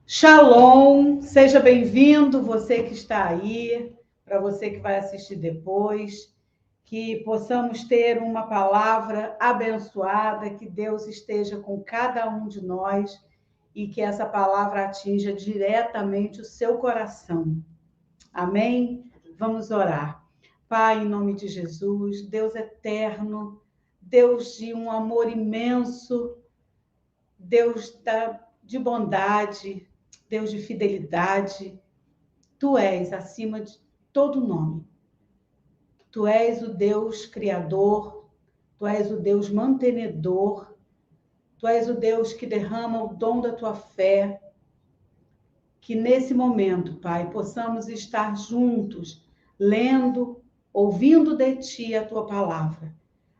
Shalom, seja bem-vindo, você que está aí, para você que vai assistir depois, que possamos ter uma palavra abençoada, que Deus esteja com cada um de nós e que essa palavra atinja diretamente o seu coração. Amém? Vamos orar. Pai, em nome de Jesus, Deus eterno, Deus de um amor imenso, Deus de bondade, Deus de fidelidade, Tu és acima de todo nome. Tu és o Deus criador, Tu és o Deus mantenedor, Tu és o Deus que derrama o dom da Tua fé. Que nesse momento, Pai, possamos estar juntos, lendo, ouvindo de Ti a Tua palavra.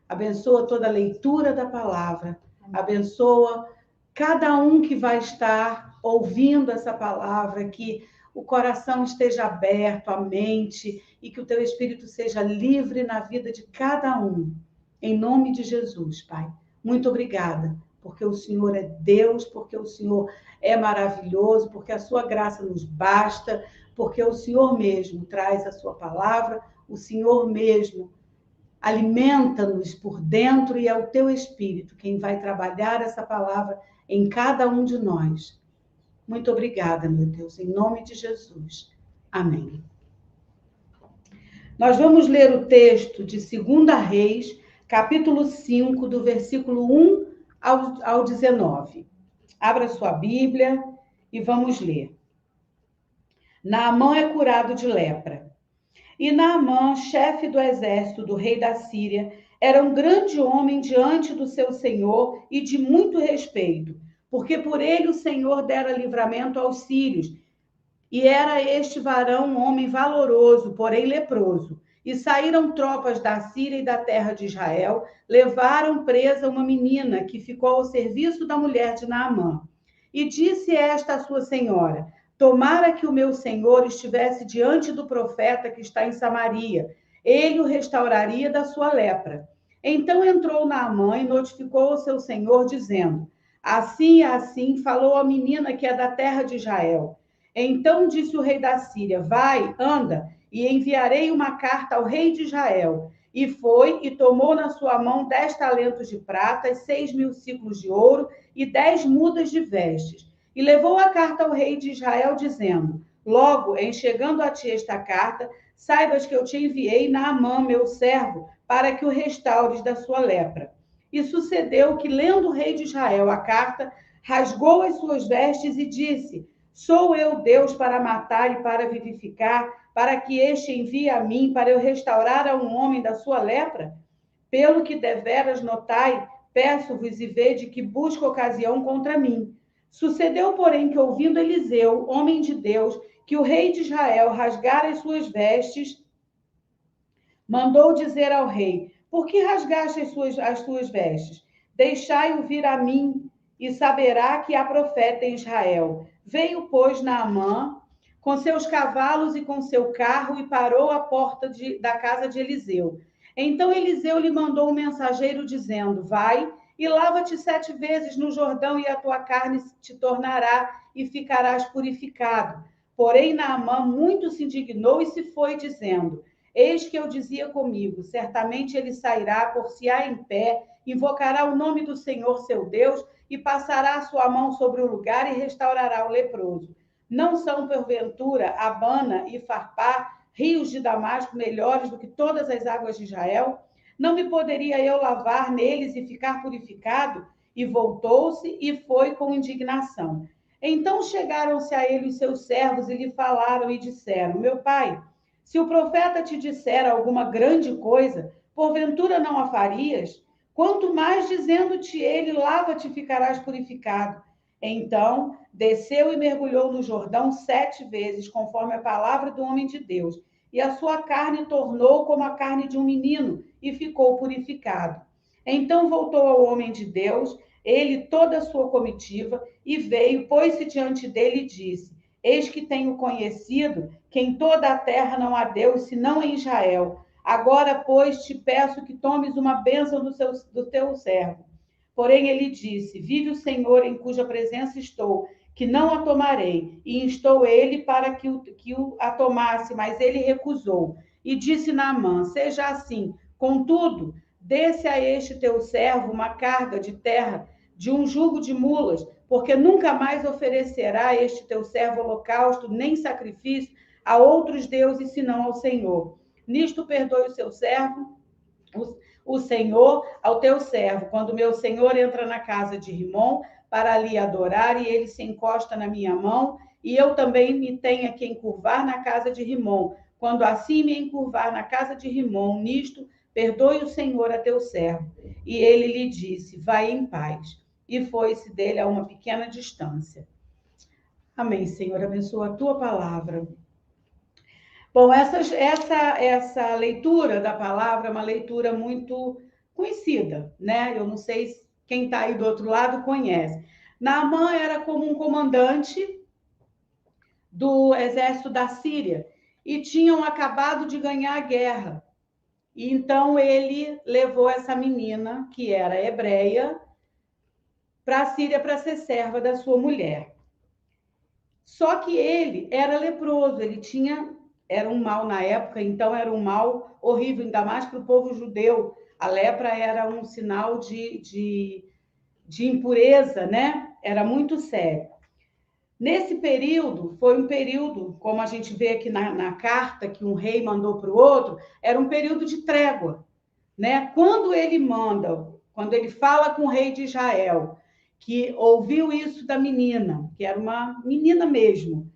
Abençoa toda a leitura da palavra, abençoa cada um que vai estar ouvindo essa palavra, que o coração esteja aberto, a mente, e que o teu Espírito seja livre na vida de cada um. Em nome de Jesus, Pai. Muito obrigada, porque o Senhor é Deus, porque o Senhor é maravilhoso, porque a sua graça nos basta, porque o Senhor mesmo traz a sua palavra, o Senhor mesmo alimenta-nos por dentro e é o teu Espírito quem vai trabalhar essa palavra em cada um de nós. Muito obrigada, meu Deus, em nome de Jesus. Amém. Nós vamos ler o texto de 2 Reis, capítulo 5, do versículo 1 ao 19. Abra sua Bíblia e vamos ler. Naamã é curado de lepra. E Naamã, chefe do exército do rei da Síria, era um grande homem diante do seu senhor e de muito respeito, porque por ele o Senhor dera livramento aos sírios. E era este varão um homem valoroso, porém leproso. E saíram tropas da Síria e da terra de Israel, levaram presa uma menina que ficou ao serviço da mulher de Naamã. E disse esta a sua senhora: tomara que o meu senhor estivesse diante do profeta que está em Samaria, ele o restauraria da sua lepra. Então entrou Naamã e notificou ao seu senhor, dizendo: assim e assim falou a menina que é da terra de Israel. Então disse o rei da Síria: vai, anda, e enviarei uma carta ao rei de Israel. E foi e tomou na sua mão 10 talentos de prata, 6.000 ciclos de ouro e 10 mudas de vestes. E levou a carta ao rei de Israel, dizendo: logo, em chegando a ti esta carta, saibas que eu te enviei Naamã, meu servo, para que o restaures da sua lepra. E sucedeu que, lendo o rei de Israel a carta, rasgou as suas vestes e disse: sou eu Deus para matar e para vivificar, para que este envie a mim, para eu restaurar a um homem da sua lepra? Pelo que deveras notai, peço-vos e vede que busca ocasião contra mim. Sucedeu, porém, que ouvindo Eliseu, homem de Deus, que o rei de Israel rasgara as suas vestes, mandou dizer ao rei: por que rasgaste as tuas vestes? Deixai-o vir a mim, e saberá que há profeta em Israel. Veio, pois, Naamã com seus cavalos e com seu carro, e parou à porta da casa de Eliseu. Então Eliseu lhe mandou um mensageiro, dizendo: vai e lava-te 7 vezes no Jordão, e a tua carne te tornará, e ficarás purificado. Porém Naamã muito se indignou e se foi, dizendo: eis que eu dizia comigo, certamente ele sairá, por-se-á em pé, invocará o nome do Senhor seu Deus, e passará a sua mão sobre o lugar e restaurará o leproso. Não são, porventura, Abana e Farpá, rios de Damasco, melhores do que todas as águas de Israel? Não me poderia eu lavar neles e ficar purificado? E voltou-se e foi com indignação. Então chegaram-se a ele os seus servos e lhe falaram e disseram: meu pai, se o profeta te disser alguma grande coisa, porventura não a farias? Quanto mais dizendo-te ele: lava-te e ficarás purificado. Então desceu e mergulhou no Jordão 7 vezes, conforme a palavra do homem de Deus. E a sua carne tornou como a carne de um menino, e ficou purificado. Então voltou ao homem de Deus, ele e toda a sua comitiva, e veio, pôs-se diante dele e disse: eis que tenho conhecido que em toda a terra não há Deus, senão em Israel. Agora, pois, te peço que tomes uma bênção do teu servo. Porém ele disse: vive o Senhor em cuja presença estou, que não a tomarei. E instou ele para que a tomasse, mas ele recusou. E disse Naamã: seja assim. Contudo, desse a este teu servo uma carga de terra, de um jugo de mulas, porque nunca mais oferecerá este teu servo holocausto, nem sacrifício a outros deuses, senão ao Senhor. Nisto perdoe o seu servo, o Senhor ao teu servo, quando meu senhor entra na casa de Rimom para ali adorar, e ele se encosta na minha mão, e eu também me tenha que encurvar na casa de Rimom. Quando assim me encurvar na casa de Rimom, nisto perdoe o Senhor a teu servo. E ele lhe disse: vai em paz. E foi-se dele a uma pequena distância. Amém, Senhor. Abençoa a tua palavra. Bom, essa leitura da palavra é uma leitura muito conhecida, né? Eu não sei se quem está aí do outro lado conhece. Naamã era como um comandante do exército da Síria e tinham acabado de ganhar a guerra. E então ele levou essa menina, que era hebreia, para a Síria para ser serva da sua mulher. Só que ele era leproso, era um mal na época, então era um mal horrível, ainda mais para o povo judeu. A lepra era um sinal de impureza, né? Era muito sério. Nesse período, foi um período, como a gente vê aqui na carta que um rei mandou para o outro, era um período de trégua, né? Quando ele fala com o rei de Israel, que ouviu isso da menina, que era uma menina mesmo,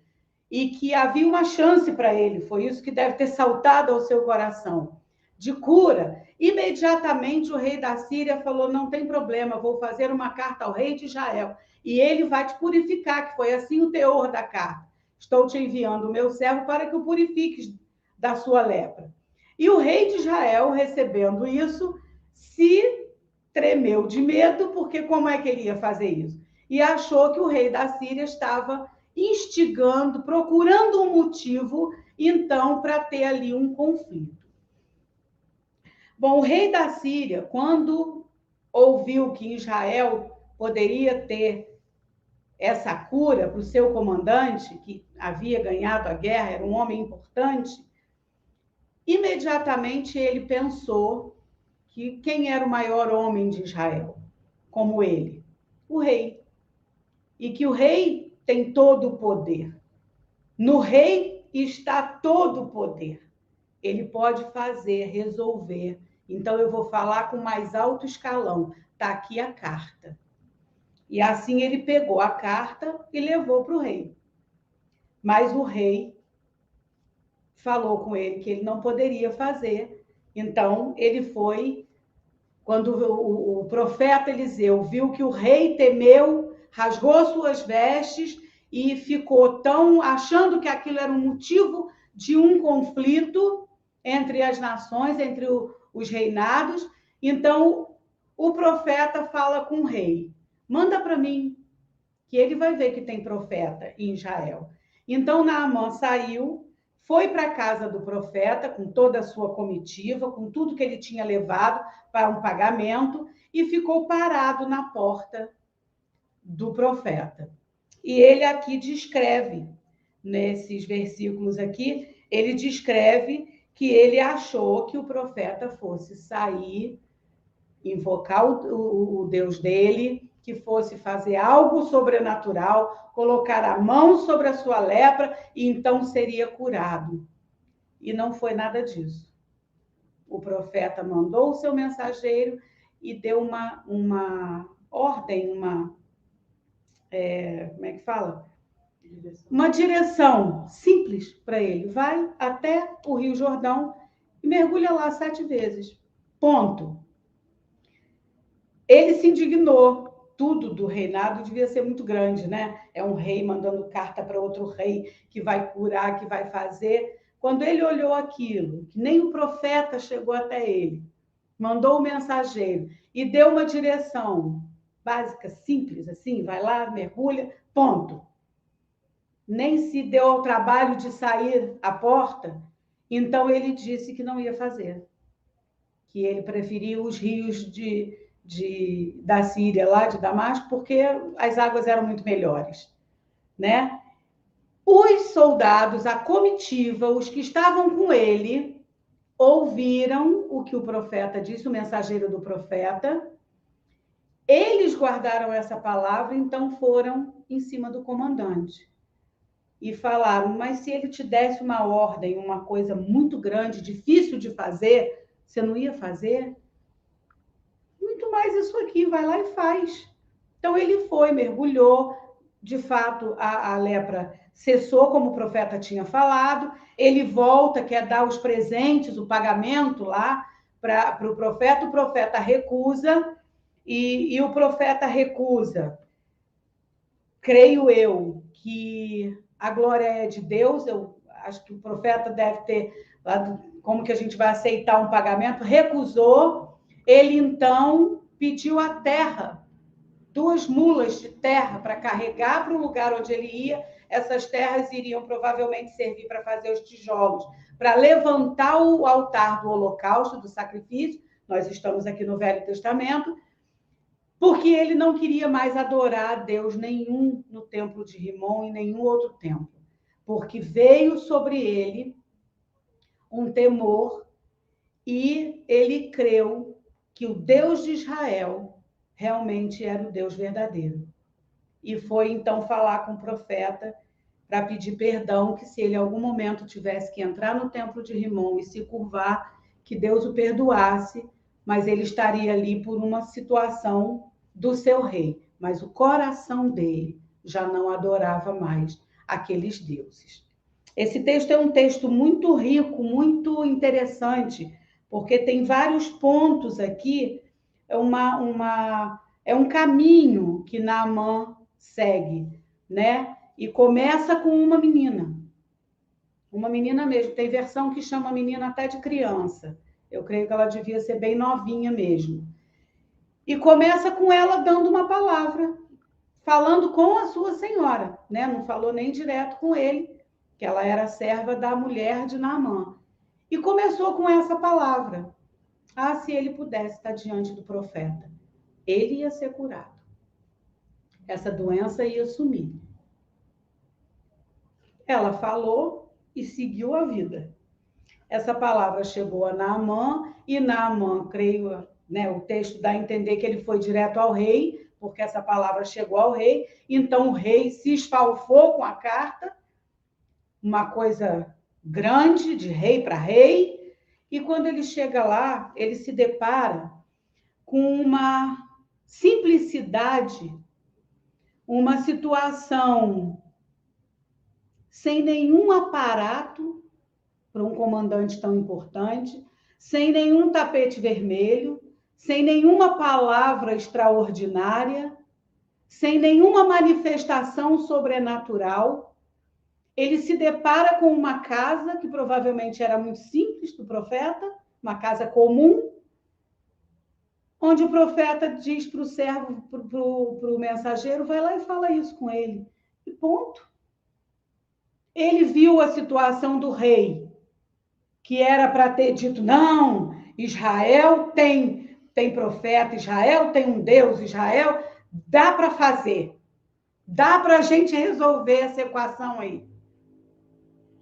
e que havia uma chance para ele, foi isso que deve ter saltado ao seu coração, de cura. Imediatamente o rei da Síria falou: não tem problema, vou fazer uma carta ao rei de Israel e ele vai te purificar, que foi assim o teor da carta. Estou te enviando o meu servo para que o purifiques da sua lepra. E o rei de Israel, recebendo isso, se tremeu de medo, porque como é que ele ia fazer isso? E achou que o rei da Síria estava instigando, procurando um motivo, então, para ter ali um conflito. Bom, o rei da Síria, quando ouviu que Israel poderia ter essa cura para o seu comandante, que havia ganhado a guerra, era um homem importante, imediatamente ele pensou que quem era o maior homem de Israel, como ele? O rei. E que o rei tem todo o poder. No rei está todo o poder. Ele pode fazer, resolver. Então, eu vou falar com mais alto escalão. Está aqui a carta. E assim ele pegou a carta e levou para o rei. Mas o rei falou com ele que ele não poderia fazer. Então, ele foi. Quando o profeta Eliseu viu que o rei temeu, rasgou suas vestes e ficou achando que aquilo era um motivo de um conflito entre as nações, entre os reinados. Então, o profeta fala com o rei: manda para mim, que ele vai ver que tem profeta em Israel. Então, Naamã saiu, foi para a casa do profeta com toda a sua comitiva, com tudo que ele tinha levado para um pagamento, e ficou parado na porta do profeta. E ele aqui descreve, nesses versículos aqui, ele descreve que ele achou que o profeta fosse sair, invocar o Deus dele, que fosse fazer algo sobrenatural, colocar a mão sobre a sua lepra e então seria curado. E não foi nada disso. O profeta mandou o seu mensageiro e deu uma ordem, como é que fala? Uma direção simples para ele. Vai até o Rio Jordão e mergulha lá 7 vezes. Ponto. Ele se indignou. Tudo do reinado devia ser muito grande, né? É um rei mandando carta para outro rei que vai curar, que vai fazer. Quando ele olhou aquilo, que nem o profeta chegou até ele, mandou o mensageiro e deu uma direção básica, simples, assim, vai lá, mergulha, ponto. Nem se deu ao trabalho de sair à porta, então ele disse que não ia fazer, que ele preferia os rios da Síria, lá de Damasco, porque as águas eram muito melhores. né? Os soldados, a comitiva, os que estavam com ele, ouviram o que o profeta disse, o mensageiro do profeta. Eles guardaram essa palavra, então foram em cima do comandante e falaram: mas se ele te desse uma ordem, uma coisa muito grande, difícil de fazer, você não ia fazer? Muito mais isso aqui, vai lá e faz. Então ele foi, mergulhou, de fato a lepra cessou, como o profeta tinha falado. Ele volta, quer dar os presentes, o pagamento lá para o profeta recusa, e o profeta recusa. Creio eu que a glória é de Deus. Eu acho que o profeta deve ter, como que a gente vai aceitar um pagamento? Recusou. Ele então pediu a terra, 2 mulas de terra para carregar para o lugar onde ele ia. Essas terras iriam provavelmente servir para fazer os tijolos, para levantar o altar do holocausto, do sacrifício. Nós estamos aqui no Velho Testamento, porque ele não queria mais adorar a Deus nenhum no templo de Rimon e nenhum outro templo, porque veio sobre ele um temor e ele creu que o Deus de Israel realmente era o Deus verdadeiro. E foi então falar com o profeta para pedir perdão, que se ele em algum momento tivesse que entrar no templo de Rimon e se curvar, que Deus o perdoasse, mas ele estaria ali por uma situação do seu rei, mas o coração dele já não adorava mais aqueles deuses. Esse texto é um texto muito rico, muito interessante, porque tem vários pontos aqui, é um caminho que Naamã segue, né? E começa com uma menina mesmo. Tem versão que chama a menina até de criança. Eu creio que ela devia ser bem novinha mesmo. E começa com ela dando uma palavra, falando com a sua senhora, né? Não falou nem direto com ele, que ela era serva da mulher de Naamã. E começou com essa palavra: ah, se ele pudesse estar diante do profeta, ele ia ser curado. Essa doença ia sumir. Ela falou e seguiu a vida. Essa palavra chegou a Naamã, e Naamã, creio, né, o texto dá a entender que ele foi direto ao rei, porque essa palavra chegou ao rei. Então o rei se esfalfou com a carta, uma coisa grande, de rei para rei, e quando ele chega lá, ele se depara com uma simplicidade, uma situação sem nenhum aparato para um comandante tão importante, sem nenhum tapete vermelho, sem nenhuma palavra extraordinária, sem nenhuma manifestação sobrenatural. Ele se depara com uma casa que provavelmente era muito simples do profeta, uma casa comum, onde o profeta diz para o servo, para o mensageiro: vai lá e fala isso com ele. E ponto. Ele viu a situação do rei, que era para ter dito: não, Israel tem profeta, Israel tem um Deus, Israel dá para fazer, dá para a gente resolver essa equação aí.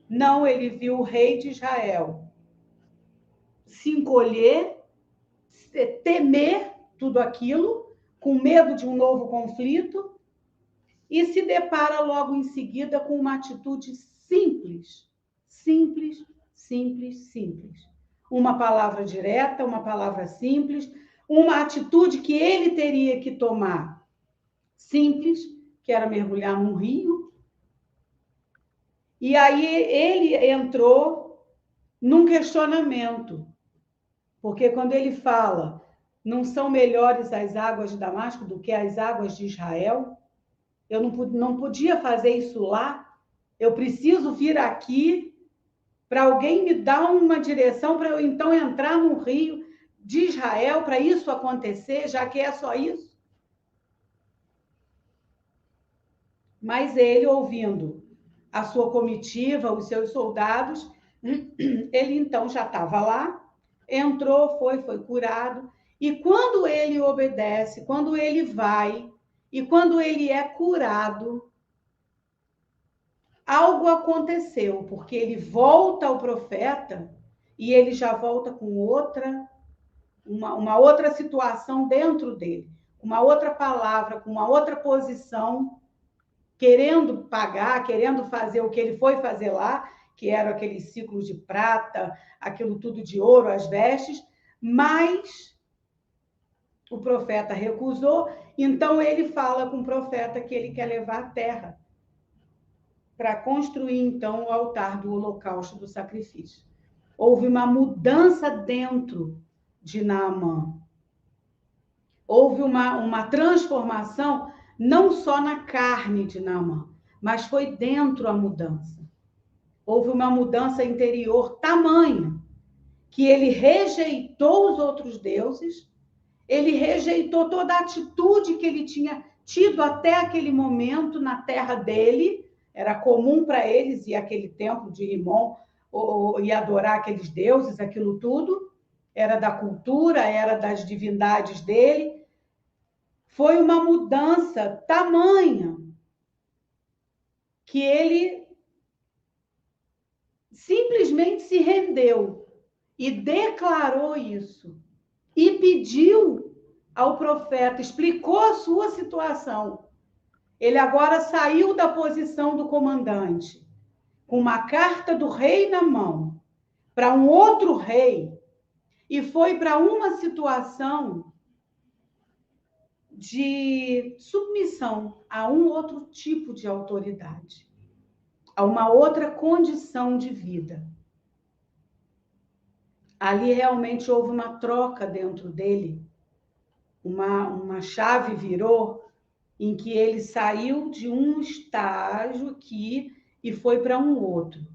Não, ele viu o rei de Israel se encolher, temer tudo aquilo, com medo de um novo conflito, e se depara logo em seguida com uma atitude simples, simples, simples, simples. Uma palavra direta, uma palavra simples, uma atitude que ele teria que tomar simples, que era mergulhar num rio. E aí ele entrou num questionamento, porque quando ele fala: não são melhores as águas de Damasco do que as águas de Israel? Eu não podia fazer isso lá? Eu preciso vir aqui para alguém me dar uma direção para eu então entrar no rio de Israel para isso acontecer, já que é só isso? Mas ele, ouvindo a sua comitiva, os seus soldados, ele então já estava lá, entrou, foi curado. E quando ele obedece, quando ele vai, e quando ele é curado, algo aconteceu, porque ele volta ao profeta e ele já volta com uma outra situação dentro dele, uma outra palavra, com uma outra posição, querendo pagar, querendo fazer o que ele foi fazer lá, que era aqueles ciclos de prata, aquilo tudo de ouro, as vestes, mas o profeta recusou, então ele fala com o profeta que ele quer levar a terra para construir, então, o altar do holocausto, do sacrifício. Houve uma mudança dentro de Naamã. Houve uma transformação, não só na carne de Naamã, mas foi dentro a mudança. Houve uma mudança interior tamanha que ele rejeitou os outros deuses, ele rejeitou toda a atitude que ele tinha tido até aquele momento na terra dele. Era comum para eles ir àquele templo de Rimon e adorar aqueles deuses, aquilo tudo. Era da cultura, era das divindades dele. Foi uma mudança tamanha que ele simplesmente se rendeu e declarou isso. E pediu ao profeta, explicou a sua situação. Ele agora saiu da posição do comandante, com uma carta do rei na mão, para um outro rei, e foi para uma situação de submissão a um outro tipo de autoridade, a uma outra condição de vida. Ali realmente houve uma troca dentro dele, uma chave virou, em que ele saiu de um estágio aqui e foi para um outro.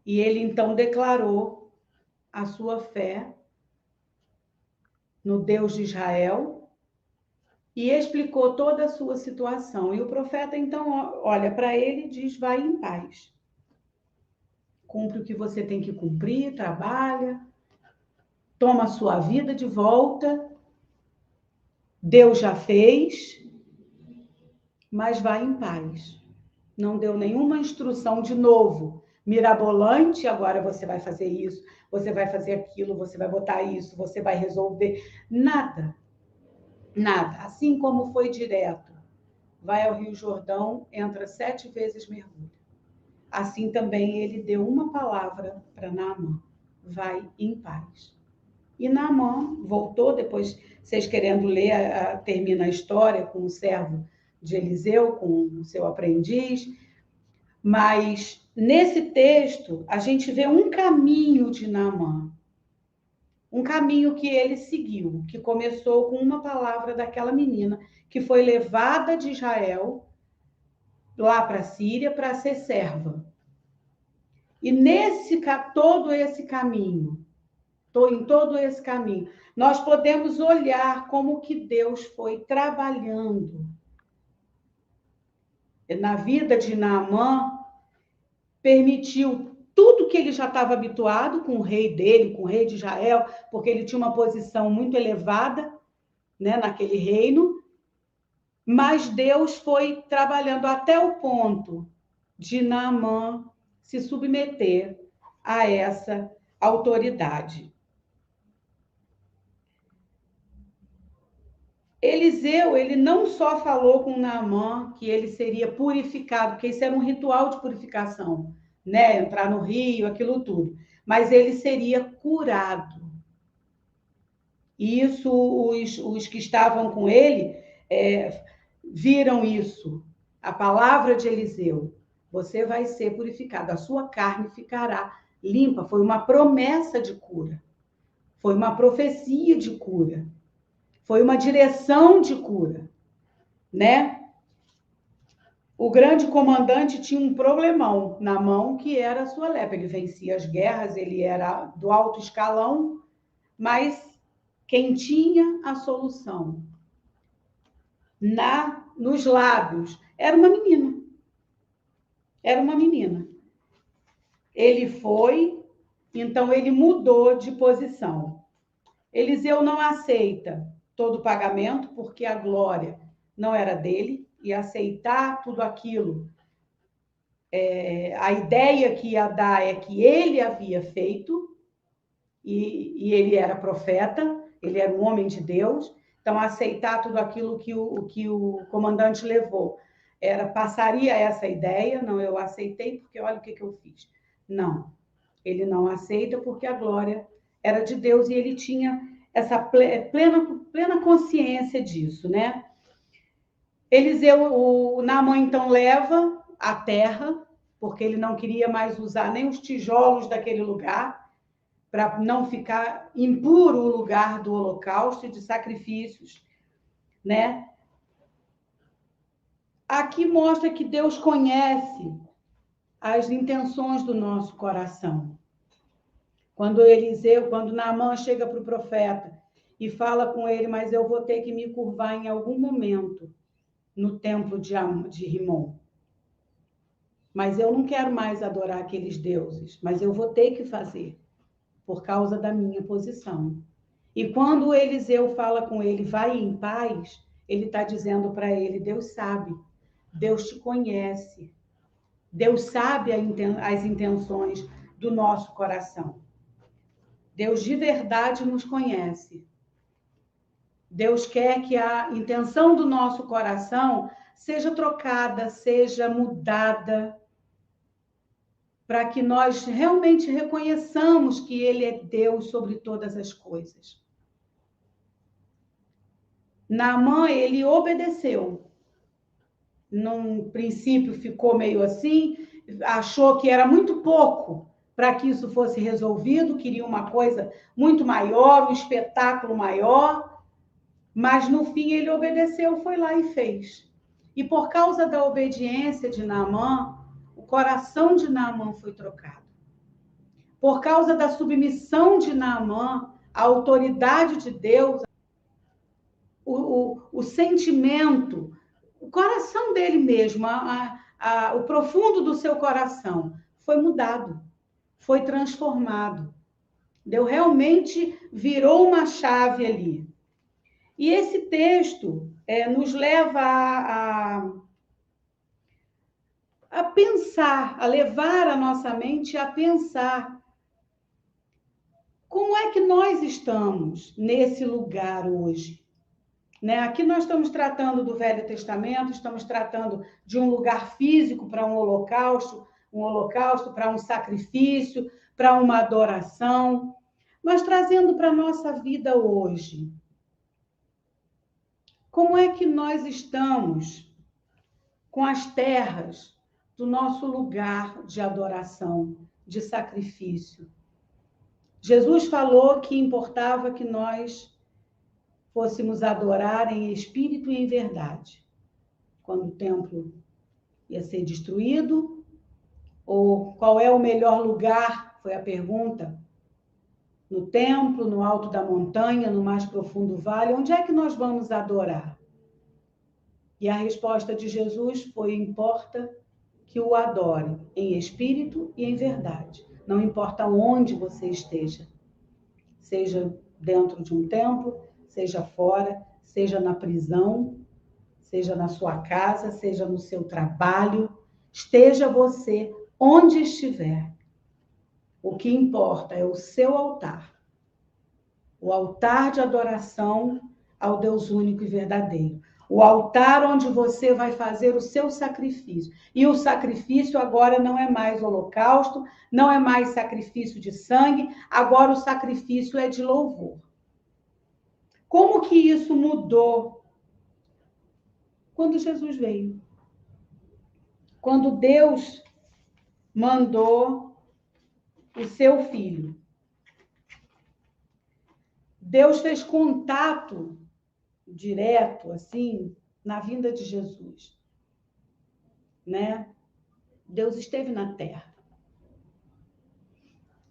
E ele então declarou a sua fé no Deus de Israel e explicou toda a sua situação. E o profeta então olha para ele e diz: vai em paz. Cumpre o que você tem que cumprir, trabalha, toma a sua vida de volta. Deus já fez, mas vai em paz. Não deu nenhuma instrução de novo, mirabolante, agora você vai fazer isso, você vai fazer aquilo, você vai botar isso, você vai resolver. Nada. Nada. Assim como foi direto. Vai ao Rio Jordão, entra 7 vezes, mergulha. Assim também ele deu uma palavra para Naamã: vai em paz. E Naamã voltou, depois, vocês querendo ler, termina a história com o servo de Eliseu, com o seu aprendiz. Mas nesse texto, a gente vê um caminho de Naamã. Um caminho que ele seguiu, que começou com uma palavra daquela menina, que foi levada de Israel lá para a Síria para ser serva. E todo esse caminho, em todo esse caminho, nós podemos olhar como que Deus foi trabalhando na vida de Naamã, permitiu tudo que ele já estava habituado com o rei dele, com o rei de Israel, porque ele tinha uma posição muito elevada, né, naquele reino, mas Deus foi trabalhando até o ponto de Naamã se submeter a essa autoridade. Eliseu, ele não só falou com Naamã que ele seria purificado, porque isso era um ritual de purificação, né? Entrar no rio, aquilo tudo. Mas ele seria curado. E isso, os que estavam com ele viram isso. A palavra de Eliseu: você vai ser purificado, a sua carne ficará limpa. Foi uma promessa de cura. Foi uma profecia de cura. Foi uma direção de cura, né? O grande comandante tinha um problemão na mão, que era a sua lepra. Ele vencia as guerras, ele era do alto escalão, mas quem tinha a solução nos lábios era uma menina. Era uma menina. Ele foi, então ele mudou de posição. Eliseu não aceita todo o pagamento, porque a glória não era dele, e aceitar tudo aquilo a ideia que ia dar é que ele havia feito, e ele era profeta, ele era um homem de Deus, então aceitar tudo aquilo que o comandante levou passaria essa ideia. Não, eu aceitei porque olha o que eu fiz. Não, ele não aceita porque a glória era de Deus e ele tinha essa plena consciência disso, né? O Naamã então leva a terra, porque ele não queria mais usar nem os tijolos daquele lugar, para não ficar impuro o lugar do holocausto e de sacrifícios, né? Aqui mostra que Deus conhece as intenções do nosso coração. Quando Naamã chega para o profeta e fala com ele, mas eu vou ter que me curvar em algum momento no templo de Rimon. Mas eu não quero mais adorar aqueles deuses, mas eu vou ter que fazer, por causa da minha posição. E quando Eliseu fala com ele, vai em paz, ele está dizendo para ele, Deus sabe, Deus te conhece, Deus sabe as intenções do nosso coração. Deus de verdade nos conhece. Deus quer que a intenção do nosso coração seja trocada, seja mudada, para que nós realmente reconheçamos que Ele é Deus sobre todas as coisas. Naamã, ele obedeceu. Num princípio ficou meio assim, achou que era muito pouco para que isso fosse resolvido, queria uma coisa muito maior, um espetáculo maior, mas no fim ele obedeceu, foi lá e fez. E por causa da obediência de Naamã, o coração de Naamã foi trocado. Por causa da submissão de Naamã à autoridade de Deus, o sentimento, o coração dele mesmo, o profundo do seu coração foi mudado, foi transformado. Deus realmente virou uma chave ali. E esse texto nos leva a pensar, a levar a nossa mente a pensar como é que nós estamos nesse lugar hoje. Né? Aqui nós estamos tratando do Velho Testamento, estamos tratando de um lugar físico para um holocausto para um sacrifício, para uma adoração, mas trazendo para a nossa vida hoje. Como é que nós estamos com as terras do nosso lugar de adoração, de sacrifício? Jesus falou que importava que nós fôssemos adorar em espírito e em verdade. Quando o templo ia ser destruído, ou qual é o melhor lugar, foi a pergunta, no templo, no alto da montanha, no mais profundo vale, onde é que nós vamos adorar? E a resposta de Jesus foi, importa que o adore em espírito e em verdade. Não importa onde você esteja, seja dentro de um templo, seja fora, seja na prisão, seja na sua casa, seja no seu trabalho, esteja você onde estiver. O que importa é o seu altar. O altar de adoração ao Deus único e verdadeiro. O altar onde você vai fazer o seu sacrifício. E o sacrifício agora não é mais holocausto, não é mais sacrifício de sangue, agora o sacrifício é de louvor. Como que isso mudou quando Jesus veio? Quando Deus mandou o seu filho. Deus fez contato direto, assim, na vinda de Jesus, né? Deus esteve na terra.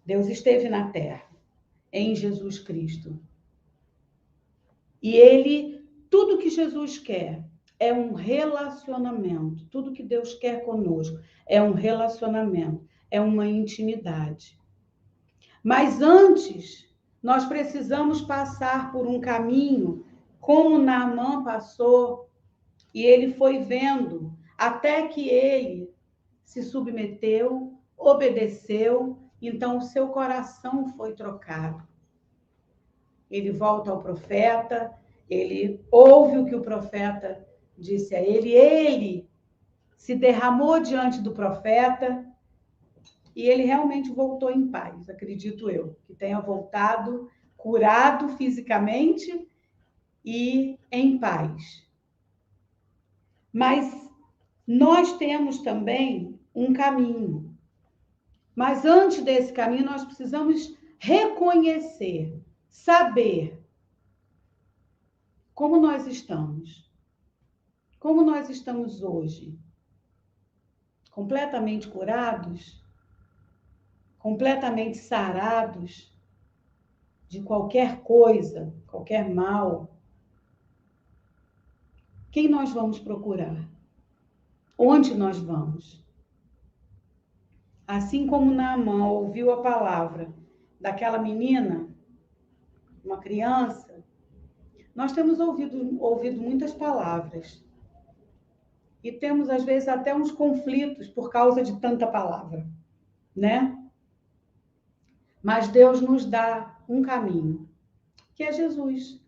Deus esteve na terra, em Jesus Cristo. E tudo que Jesus quer é um relacionamento. Tudo que Deus quer conosco é um relacionamento, é uma intimidade. Mas antes, nós precisamos passar por um caminho, como Naamã passou, e ele foi vendo, até que ele se submeteu, obedeceu, então o seu coração foi trocado. Ele volta ao profeta, ele ouve o que o profeta disse a ele, ele se derramou diante do profeta e ele realmente voltou em paz, acredito eu, que tenha voltado curado fisicamente e em paz. Mas nós temos também um caminho. Mas antes desse caminho, nós precisamos reconhecer, saber como nós estamos. Como nós estamos hoje? Completamente curados? Completamente sarados de qualquer coisa, qualquer mal? Quem nós vamos procurar? Onde nós vamos? Assim como Naamã ouviu a palavra daquela menina, uma criança, nós temos ouvido muitas palavras. E temos, às vezes, até uns conflitos por causa de tanta palavra, né? Mas Deus nos dá um caminho, que é Jesus.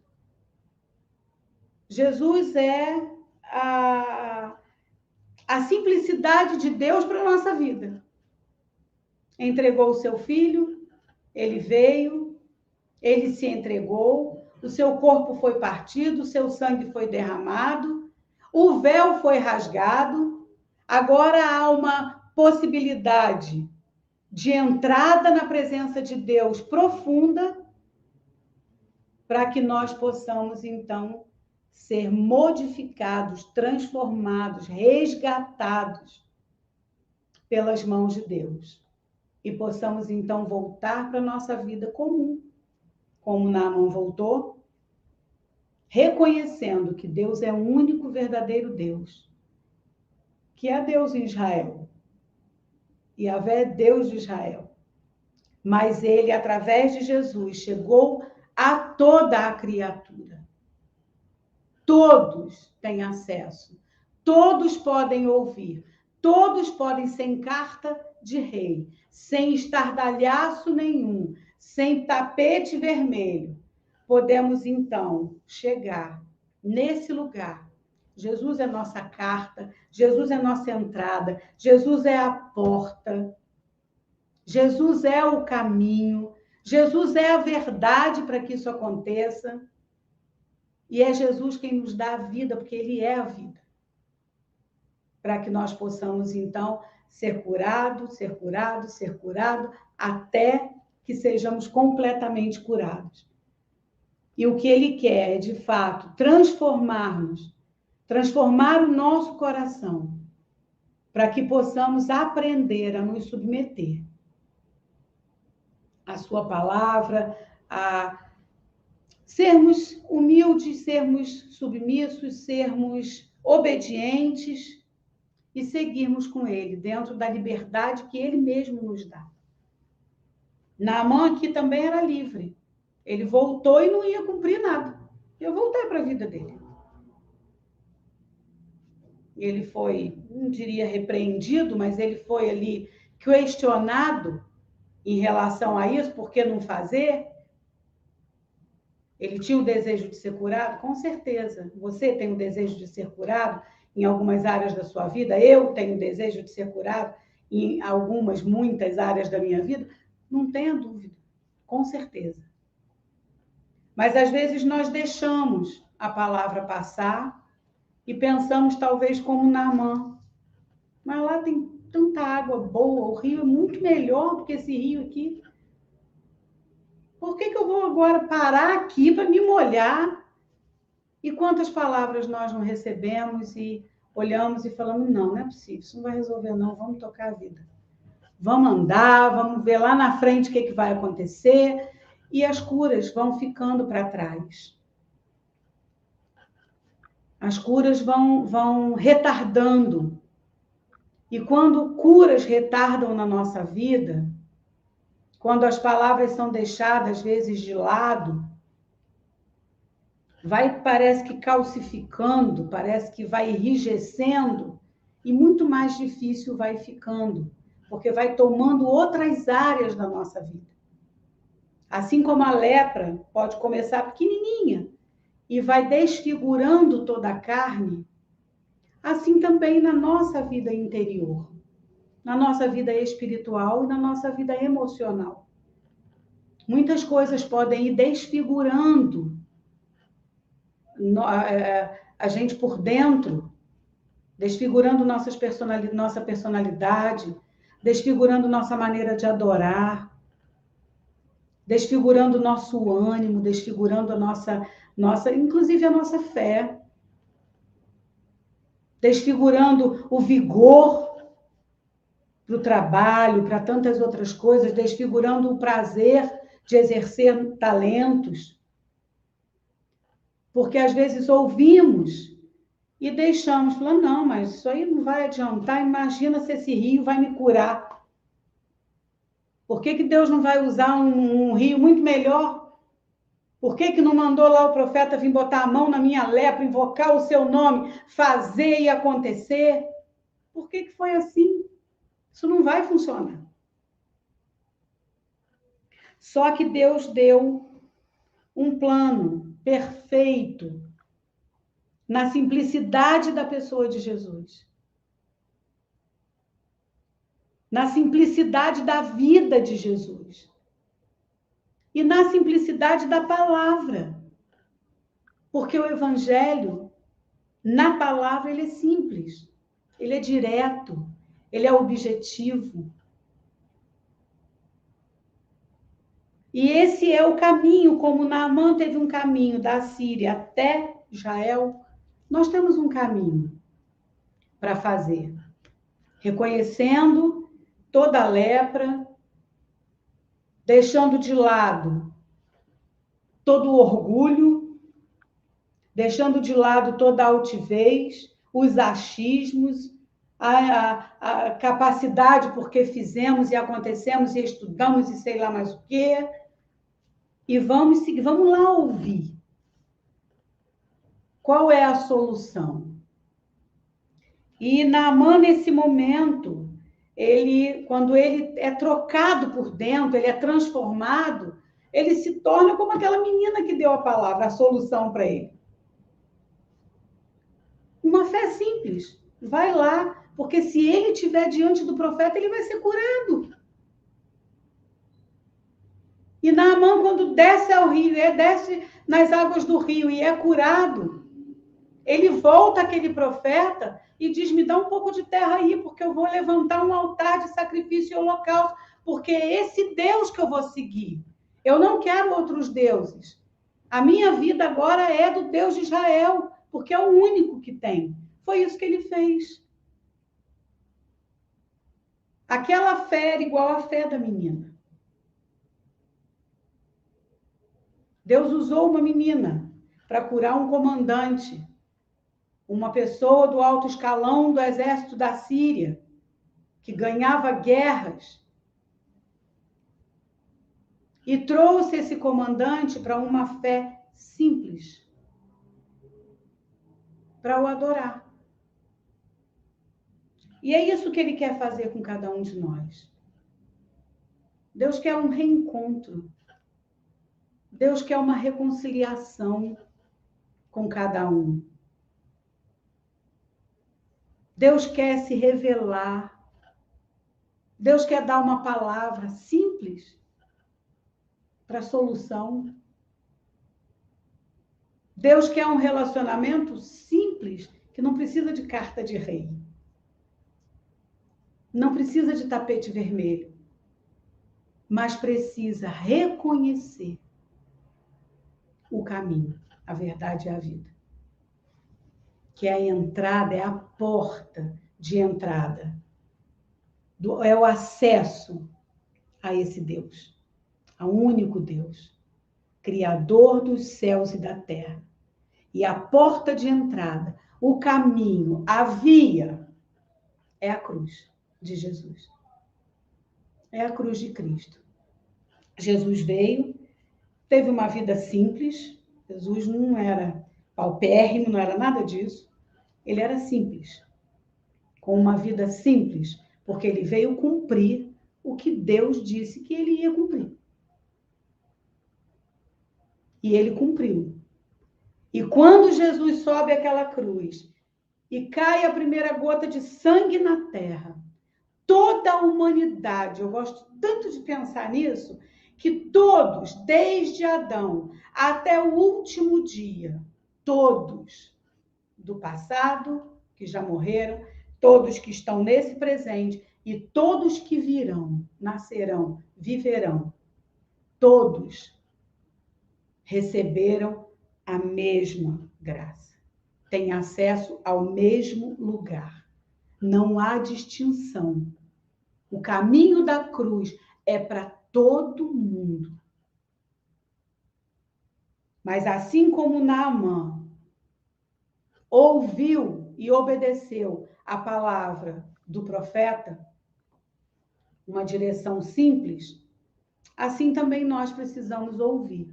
Jesus é a simplicidade de Deus para a nossa vida. Entregou o seu filho, ele veio, ele se entregou, o seu corpo foi partido, o seu sangue foi derramado, o véu foi rasgado, agora há uma possibilidade de entrada na presença de Deus profunda, para que nós possamos, então, ser modificados, transformados, resgatados pelas mãos de Deus. E possamos, então, voltar para a nossa vida comum, como Naamã voltou, reconhecendo que Deus é o único verdadeiro Deus, que é Deus em Israel. Yahvé é Deus de Israel. Mas ele, através de Jesus, chegou a toda a criatura. Todos têm acesso, todos podem ouvir, todos podem, sem carta de rei, sem estardalhaço nenhum, sem tapete vermelho, podemos então chegar nesse lugar. Jesus é nossa carta, Jesus é nossa entrada, Jesus é a porta, Jesus é o caminho, Jesus é a verdade para que isso aconteça. E é Jesus quem nos dá a vida, porque Ele é a vida. Para que nós possamos, então, ser curados, até que sejamos completamente curados. E o que Ele quer é, de fato, transformar-nos, transformar o nosso coração, para que possamos aprender a nos submeter à Sua palavra, a sermos humildes, sermos submissos, sermos obedientes e seguirmos com Ele, dentro da liberdade que Ele mesmo nos dá. Naamã aqui também era livre. Ele voltou e não ia cumprir nada. Eu voltei para a vida dele. Ele foi, não diria repreendido, mas ele foi ali questionado em relação a isso, por que não fazer? Ele tinha o desejo de ser curado? Com certeza. Você tem o desejo de ser curado em algumas áreas da sua vida? Eu tenho o desejo de ser curado em algumas, muitas áreas da minha vida? Não tenha dúvida. Com certeza. Mas, às vezes, nós deixamos a palavra passar e pensamos, talvez, como Naamã. Mas lá tem tanta água boa, o rio é muito melhor do que esse rio aqui. Por que eu vou agora parar aqui para me molhar? E quantas palavras nós não recebemos e olhamos e falamos, não é possível, isso não vai resolver não, vamos tocar a vida. Vamos andar, vamos ver lá na frente o que vai acontecer, e as curas vão ficando para trás. As curas vão retardando. E quando curas retardam na nossa vida, quando as palavras são deixadas, às vezes, de lado, parece que calcificando, parece que vai enrijecendo, e muito mais difícil vai ficando, porque vai tomando outras áreas da nossa vida. Assim como a lepra pode começar pequenininha e vai desfigurando toda a carne, assim também na nossa vida interior, na nossa vida espiritual e na nossa vida emocional. Muitas coisas podem ir desfigurando a gente por dentro, desfigurando nossa personalidade, desfigurando nossa maneira de adorar, desfigurando nosso ânimo, desfigurando a nossa, inclusive a nossa fé, desfigurando o vigor para o trabalho, para tantas outras coisas, desfigurando o prazer de exercer talentos. Porque às vezes ouvimos e deixamos, falando, não, mas isso aí não vai adiantar, imagina se esse rio vai me curar. Por que Deus não vai usar um rio muito melhor? Por que não mandou lá o profeta vir botar a mão na minha lepra, invocar o seu nome, fazer e acontecer? Por que foi assim? Isso não vai funcionar. Só que Deus deu um plano perfeito na simplicidade da pessoa de Jesus. Na simplicidade da vida de Jesus. E na simplicidade da palavra. Porque o evangelho, na palavra, ele é simples. Ele é direto. Ele é objetivo. E esse é o caminho, como Naamã teve um caminho da Síria até Israel, nós temos um caminho para fazer. Reconhecendo toda a lepra, deixando de lado todo o orgulho, deixando de lado toda a altivez, os achismos, a capacidade porque fizemos e acontecemos e estudamos e sei lá mais o quê. E vamos seguir, vamos lá ouvir. Qual é a solução? E Naamã, nesse momento, quando ele é trocado por dentro, ele é transformado, ele se torna como aquela menina que deu a palavra, a solução para ele. Uma fé simples. Vai lá, porque se ele estiver diante do profeta, ele vai ser curado. E Naamã, quando desce ao rio, desce nas águas do rio e é curado, ele volta àquele profeta e diz, me dá um pouco de terra aí, porque eu vou levantar um altar de sacrifício e holocausto, porque é esse Deus que eu vou seguir. Eu não quero outros deuses. A minha vida agora é do Deus de Israel, porque é o único que tem. Foi isso que ele fez. Aquela fé era igual à fé da menina. Deus usou uma menina para curar um comandante, uma pessoa do alto escalão do exército da Síria, que ganhava guerras, e trouxe esse comandante para uma fé simples, para o adorar. E é isso que ele quer fazer com cada um de nós. Deus quer um reencontro. Deus quer uma reconciliação com cada um. Deus quer se revelar. Deus quer dar uma palavra simples para a solução. Deus quer um relacionamento simples, que não precisa de carta de rei. Não precisa de tapete vermelho. Mas precisa reconhecer o caminho, a verdade e a vida. Que é a entrada, é a porta de entrada. É o acesso a esse Deus, ao único Deus, Criador dos céus e da terra. E a porta de entrada, o caminho, a via, é a cruz de Jesus. É a cruz de Cristo. Jesus veio, teve uma vida simples. Jesus não era paupérrimo, não era nada disso. Ele era simples. com uma vida simples, porque ele veio cumprir o que Deus disse que ele ia cumprir. E ele cumpriu. E quando Jesus sobe aquela cruz e cai a primeira gota de sangue na terra, toda a humanidade, eu gosto tanto de pensar nisso, que todos, desde Adão até o último dia, todos do passado, que já morreram, todos que estão nesse presente e todos que virão, nascerão, viverão, todos receberam a mesma graça. Têm acesso ao mesmo lugar. Não há distinção. O caminho da cruz é para todo mundo. Mas assim como Naamã ouviu e obedeceu a palavra do profeta, uma direção simples, assim também nós precisamos ouvir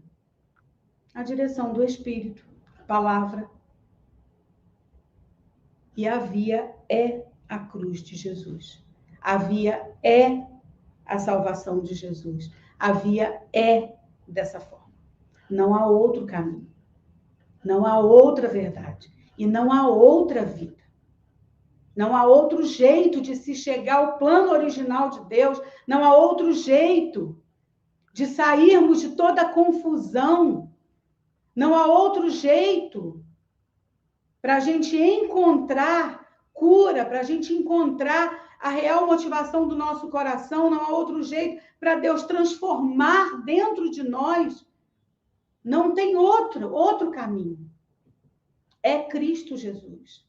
a direção do Espírito, a palavra. E a via é a cruz de Jesus. A via é a salvação de Jesus. A via é dessa forma. Não há outro caminho. Não há outra verdade. E não há outra vida. Não há outro jeito de se chegar ao plano original de Deus. Não há outro jeito de sairmos de toda a confusão. Não há outro jeito para a gente encontrar cura, para a gente encontrar a real motivação do nosso coração. Não há outro jeito para Deus transformar dentro de nós. Não tem outro caminho. É Cristo Jesus.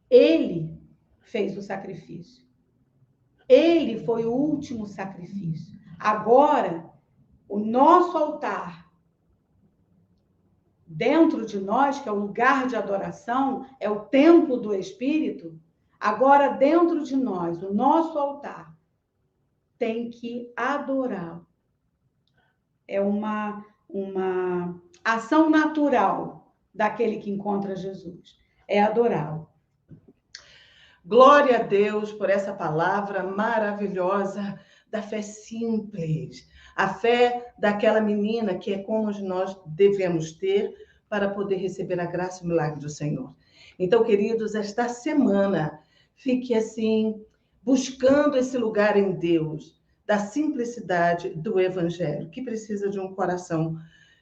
Ele fez o sacrifício. Ele foi o último sacrifício. Agora, o nosso altar, dentro de nós, que é o lugar de adoração, é o templo do Espírito, agora dentro de nós, o nosso altar tem que adorá-lo. É uma ação natural daquele que encontra Jesus. É adorá-lo. Glória a Deus por essa palavra maravilhosa da fé simples. A fé daquela menina que é como nós devemos ter para poder receber a graça e o milagre do Senhor. Então, queridos, esta semana, fique assim, buscando esse lugar em Deus, da simplicidade do Evangelho, que precisa de um coração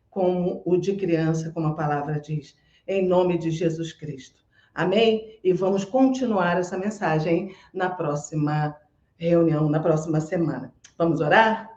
como o de criança, como a palavra diz, em nome de Jesus Cristo. Amém? E vamos continuar essa mensagem na próxima reunião, na próxima semana. Vamos orar?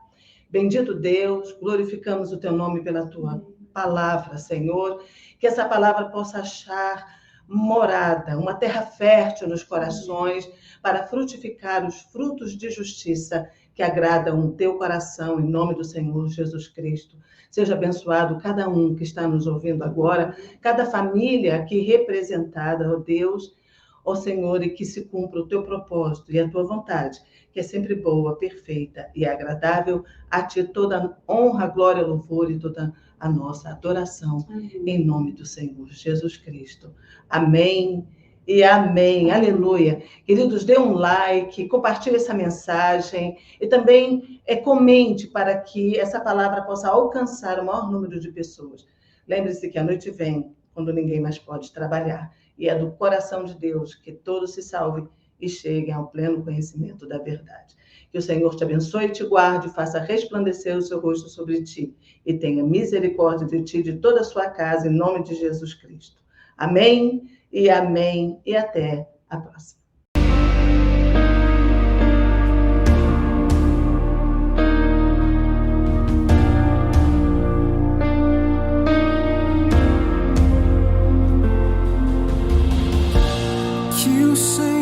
Bendito Deus, glorificamos o teu nome pela tua palavra, Senhor, que essa palavra possa achar morada, uma terra fértil nos corações, para frutificar os frutos de justiça que agradam o teu coração, em nome do Senhor Jesus Cristo. Seja abençoado cada um que está nos ouvindo agora, cada família aqui representada, ó Deus, ó Senhor, e que se cumpra o teu propósito e a tua vontade, que é sempre boa, perfeita e agradável. A ti toda honra, glória, louvor e toda a nossa adoração. Amém. Em nome do Senhor Jesus Cristo. Amém e amém. Aleluia. Queridos, dê um like, compartilhe essa mensagem e também comente para que essa palavra possa alcançar o maior número de pessoas. Lembre-se que a noite vem, quando ninguém mais pode trabalhar. E é do coração de Deus que todos se salvem e cheguem ao pleno conhecimento da verdade. Que o Senhor te abençoe e te guarde, faça resplandecer o seu rosto sobre ti e tenha misericórdia de ti e de toda a sua casa, em nome de Jesus Cristo. Amém e amém e até a próxima. Que o Senhor